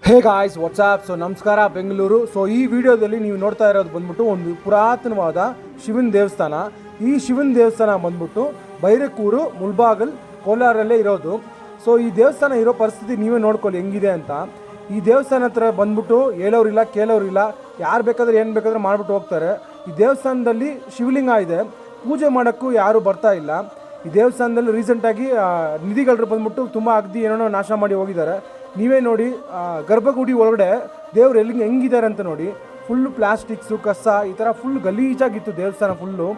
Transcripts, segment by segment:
Hey guys WhatsApp. So ನಮಸ್ಕಾರ Bengaluru. So ಈ ವಿಡಿಯೋದಲ್ಲಿ ನೀವು ನೋಡ್ತಾ ಇರೋದು ಬಂದ್ಬಿಟ್ಟು ಒಂದು ಪುರಾತನವಾದ ಶಿವನ ದೇವಸ್ಥಾನ. ಈ ಶಿವನ ದೇವಸ್ಥಾನ ಬಂದ್ಬಿಟ್ಟು ಬೈರಕೂರು ಮುಳ್ಬಾಗಲ್ ಕೋಲಾರಲ್ಲೇ ಇರೋದು. ಸೊ ಈ ದೇವಸ್ಥಾನ ಇರೋ ಪರಿಸ್ಥಿತಿ ನೀವೇ ನೋಡ್ಕೊಳ್ಳಿ ಹೆಂಗಿದೆ ಅಂತ. ಈ ದೇವಸ್ಥಾನ ಹತ್ರ ಬಂದ್ಬಿಟ್ಟು ಹೇಳೋರಿಲ್ಲ ಕೇಳೋರಿಲ್ಲ, ಯಾರು ಬೇಕಾದ್ರೆ ಏನು ಬೇಕಾದ್ರೆ ಮಾಡಿಬಿಟ್ಟು ಹೋಗ್ತಾರೆ. ಈ ದೇವಸ್ಥಾನದಲ್ಲಿ ಶಿವಲಿಂಗ ಇದೆ, ಪೂಜೆ ಮಾಡೋಕ್ಕೂ ಯಾರೂ ಬರ್ತಾ ಇಲ್ಲ. ಈ ದೇವಸ್ಥಾನದಲ್ಲಿ ರೀಸೆಂಟಾಗಿ ನಿಧಿಗಳರು ಬಂದ್ಬಿಟ್ಟು ತುಂಬ ಅಗದಿ ಏನೋ ನಾಶ ಮಾಡಿ ಹೋಗಿದ್ದಾರೆ. ನೀವೇ ನೋಡಿ, ಗರ್ಭಗುಡಿ ಒಳಗಡೆ ದೇವ್ರು ಹೆಂಗಿದ್ದಾರೆ ಅಂತ ನೋಡಿ. ಫುಲ್ಲು ಪ್ಲಾಸ್ಟಿಕ್ಸು ಕಸ ಈ ಥರ ಫುಲ್ ಗಲೀಜಾಗಿತ್ತು ದೇವಸ್ಥಾನ ಫುಲ್ಲು.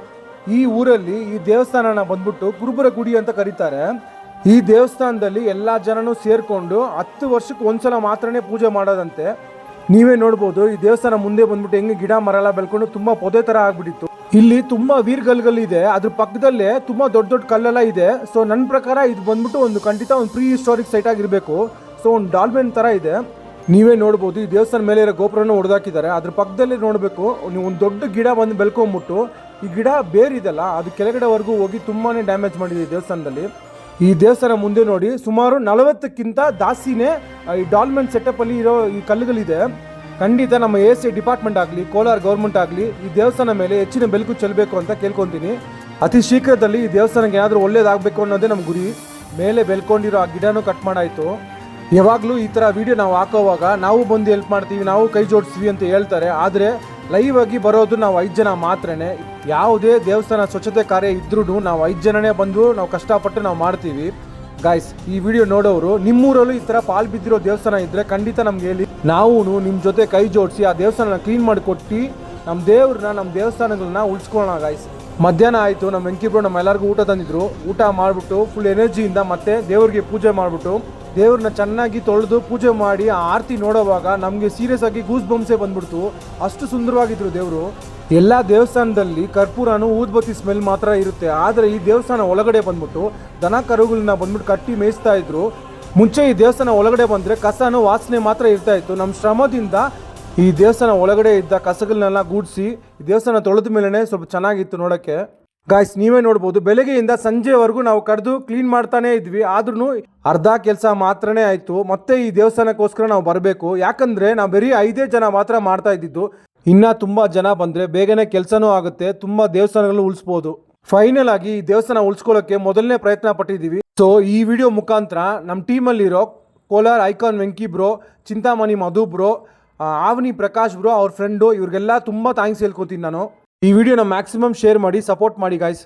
ಈ ಊರಲ್ಲಿ ಈ ದೇವಸ್ಥಾನನ ಬಂದ್ಬಿಟ್ಟು ಕುರುಬರ ಗುಡಿ ಅಂತ ಕರೀತಾರೆ. ಈ ದೇವಸ್ಥಾನದಲ್ಲಿ ಎಲ್ಲ ಜನನೂ ಸೇರಿಕೊಂಡು 10 ವರ್ಷಕ್ಕೆ ಒಂದ್ಸಲ ಮಾತ್ರನೇ ಪೂಜೆ ಮಾಡೋದಂತೆ. ನೀವೇ ನೋಡ್ಬೋದು ಈ ದೇವಸ್ಥಾನ ಮುಂದೆ ಬಂದ್ಬಿಟ್ಟು ಹೆಂಗೆ ಗಿಡ ಮರ ಎಲ್ಲ ಬೆಳ್ಕೊಂಡು ತುಂಬ ಪೊದೆ ಥರ ಆಗ್ಬಿಟ್ಟಿತ್ತು. ಇಲ್ಲಿ ತುಂಬ ವೀರ್ಗಲ್ಗಳಿದೆ, ಅದ್ರ ಪಕ್ಕದಲ್ಲೇ ತುಂಬ ದೊಡ್ಡ ದೊಡ್ಡ ಕಲ್ಲೆಲ್ಲ ಇದೆ. ಸೊ ನನ್ನ ಪ್ರಕಾರ ಇದು ಬಂದ್ಬಿಟ್ಟು ಒಂದು ಖಂಡಿತ ಒಂದು ಪ್ರೀ ಹಿಸ್ಟಾರಿಕ್ ಸೈಟ್ ಆಗಿರಬೇಕು. ಸೊ ಒಂದು ಡಾಲ್ಮೆನ್ ಥರ ಇದೆ. ನೀವೇ ನೋಡ್ಬೋದು ಈ ದೇವಸ್ಥಾನ ಮೇಲೆ ಇರೋ ಗೋಪುರನ ಹೊಡೆದಾಕಿದ್ದಾರೆ. ಅದ್ರ ಪಕ್ಕದಲ್ಲಿ ನೋಡಬೇಕು, ನೀವು ಒಂದು ದೊಡ್ಡ ಗಿಡ ಬಂದು ಬೆಳ್ಕೊಂಬಿಟ್ಟು ಈ ಗಿಡ ಬೇರಿದೆಲ್ಲ ಅದು ಕೆಳಗಡೆವರೆಗೂ ಹೋಗಿ ತುಂಬಾ ಡ್ಯಾಮೇಜ್ ಮಾಡಿದೆ ಈ ದೇವಸ್ಥಾನದಲ್ಲಿ. ಈ ದೇವಸ್ಥಾನ ಮುಂದೆ ನೋಡಿ ಸುಮಾರು 40ಕ್ಕಿಂತ ಜಾಸ್ತಿನೇ ಈ ಡಾಲ್ಮೆನ್ ಸೆಟಪ್ಪಲ್ಲಿ ಇರೋ ಈ ಕಲ್ಲುಗಳಿದೆ. ಖಂಡಿತ ನಮ್ಮ AC ಡಿಪಾರ್ಟ್ಮೆಂಟ್ ಆಗಲಿ ಕೋಲಾರ ಗೌರ್ಮೆಂಟ್ ಆಗಲಿ ಈ ದೇವಸ್ಥಾನ ಮೇಲೆ ಹೆಚ್ಚಿನ ಬೆಳಕು ಚೆಲ್ಲಬೇಕು ಅಂತ ಕೇಳ್ಕೊತೀನಿ. ಅತಿ ಶೀಘ್ರದಲ್ಲಿ ಈ ದೇವಸ್ಥಾನಕ್ಕೆ ಏನಾದರೂ ಒಳ್ಳೇದಾಗಬೇಕು ಅನ್ನೋದೇ ನಮ್ಮ ಗುರಿ. ಮೇಲೆ ಬೆಳ್ಕೊಂಡಿರೋ ಆ ಗಿಡನೂ ಕಟ್ ಮಾಡಾಯಿತು. ಯಾವಾಗಲೂ ಈ ಥರ ವಿಡಿಯೋ ನಾವು ಹಾಕೋವಾಗ ನಾವು ಬಂದು ಹೆಲ್ಪ್ ಮಾಡ್ತೀವಿ, ನಾವು ಕೈ ಜೋಡಿಸ್ತೀವಿ ಅಂತ ಹೇಳ್ತಾರೆ. ಆದರೆ ಲೈವ್ ಆಗಿ ಬರೋದು ನಾವು 5 ಜನ ಮಾತ್ರನೇ. ಯಾವುದೇ ದೇವಸ್ಥಾನ ಸ್ವಚ್ಛತೆ ಕಾರ್ಯ ಇದ್ರೂ ನಾವು 5 ಜನನೇ ಬಂದು ನಾವು ಕಷ್ಟಪಟ್ಟು ನಾವು ಮಾಡ್ತೀವಿ. ಗಾಯ್ಸ್, ಈ ವಿಡಿಯೋ ನೋಡೋರು ನಿಮ್ಮೂರಲ್ಲೂ ಈ ಥರ ಪಾಲ್ ಬಿದ್ದಿರೋ ದೇವಸ್ಥಾನ ಇದ್ದರೆ ಖಂಡಿತ ನಮ್ಗೆ ಹೇಳಿ. ನಾವು ನಿಮ್ಮ ಜೊತೆ ಕೈ ಜೋಡಿಸಿ ಆ ದೇವಸ್ಥಾನ ಕ್ಲೀನ್ ಮಾಡಿ ಕೊಟ್ಟು ನಮ್ಮ ದೇವ್ರನ್ನ ನಮ್ಮ ದೇವಸ್ಥಾನಗಳನ್ನ ಉಳಿಸ್ಕೊಳ್ಳೋಣ ಗಾಯ್ಸ್. ಮಧ್ಯಾಹ್ನ ಆಯಿತು, ನಮ್ಮ ವೆಂಕಿಬ್ರು ನಮ್ಮ ಎಲ್ಲರಿಗೂ ಊಟ ತಂದಿದ್ರು. ಊಟ ಮಾಡಿಬಿಟ್ಟು ಫುಲ್ ಎನರ್ಜಿಯಿಂದ ಮತ್ತೆ ದೇವ್ರಿಗೆ ಪೂಜೆ ಮಾಡಿಬಿಟ್ಟು ದೇವ್ರನ್ನ ಚೆನ್ನಾಗಿ ತೊಳೆದು ಪೂಜೆ ಮಾಡಿ ಆ ಆರತಿ ನೋಡೋವಾಗ ನಮಗೆ ಸೀರಿಯಸ್ ಆಗಿ ಗೂಸ್ ಬಂಪ್ಸೇ ಬಂದ್ಬಿಡ್ತು. ಅಷ್ಟು ಸುಂದರವಾಗಿದ್ರು ದೇವರು. ಎಲ್ಲ ದೇವಸ್ಥಾನದಲ್ಲಿ ಕರ್ಪೂರನು ಊದ್ಬತ್ತಿ ಸ್ಮೆಲ್ ಮಾತ್ರ ಇರುತ್ತೆ. ಆದರೆ ಈ ದೇವಸ್ಥಾನ ಒಳಗಡೆ ಬಂದ್ಬಿಟ್ಟು ದನ ಕರುಗಳನ್ನ ಬಂದ್ಬಿಟ್ಟು ಕಟ್ಟಿ ಮೇಯಿಸ್ತಾ ಇದ್ರು. ಮುಂಚೆ ಈ ದೇವಸ್ಥಾನ ಒಳಗಡೆ ಬಂದರೆ ಕಸನೂ ವಾಸನೆ ಮಾತ್ರ ಇರ್ತಾ ಇತ್ತು. ನಮ್ಮ ಶ್ರಮದಿಂದ ಈ ದೇವಸ್ಥಾನ ಒಳಗಡೆ ಇದ್ದ ಕಸಗಳನ್ನೆಲ್ಲ ಗೂಡಿಸಿ ಈ ದೇವಸ್ಥಾನ ತೊಳೆದ ಮೇಲೇ ಸ್ವಲ್ಪ ಚೆನ್ನಾಗಿತ್ತು ನೋಡೋಕ್ಕೆ. ಗಾಯ್ಸ್, ನೀವೇ ನೋಡ್ಬೋದು, ಬೆಳಗ್ಗೆಯಿಂದ ಸಂಜೆವರೆಗೂ ನಾವು ಕಡ್ದು ಕ್ಲೀನ್ ಮಾಡ್ತಾನೆ ಇದ್ವಿ. ಆದ್ರೂ ಅರ್ಧ ಕೆಲಸ ಮಾತ್ರನೇ ಆಯಿತು. ಮತ್ತೆ ಈ ದೇವಸ್ಥಾನಕ್ಕೋಸ್ಕರ ನಾವು ಬರಬೇಕು. ಯಾಕಂದರೆ ನಾವು ಬರೀ 5 ಜನ ಮಾತ್ರ ಮಾಡ್ತಾ ಇದ್ದಿದ್ದು. ಇನ್ನು ತುಂಬ ಜನ ಬಂದರೆ ಬೇಗನೆ ಕೆಲಸನೂ ಆಗುತ್ತೆ, ತುಂಬ ದೇವಸ್ಥಾನಗಳು ಉಳಿಸ್ಬೋದು. ಫೈನಲ್ ಆಗಿ ಈ ದೇವಸ್ಥಾನ ಉಳಿಸ್ಕೊಳ್ಳೋಕ್ಕೆ ಮೊದಲನೇ ಪ್ರಯತ್ನ ಪಟ್ಟಿದ್ದೀವಿ. ಸೊ ಈ ವಿಡಿಯೋ ಮುಖಾಂತರ ನಮ್ಮ ಟೀಮಲ್ಲಿರೋ ಕೋಲಾರ್ ಐಕಾನ್ ವೆಂಕಿ ಬ್ರೋ, ಚಿಂತಾಮಣಿ ಮಧು ಬ್ರೋ, ಆವನಿ ಪ್ರಕಾಶ್ ಬ್ರೋ ಅವ್ರ ಫ್ರೆಂಡು, ಇವ್ರಿಗೆಲ್ಲ ತುಂಬ ಥ್ಯಾಂಕ್ಸ್ ಹೇಳ್ಕೊತೀನಿ ನಾನು. ಈ ವಿಡಿಯೋನ ಮ್ಯಾಕ್ಸಿಮಮ್ ಶೇರ್ ಮಾಡಿ ಸಪೋರ್ಟ್ ಮಾಡಿ ಗಾಯ್ಸ್.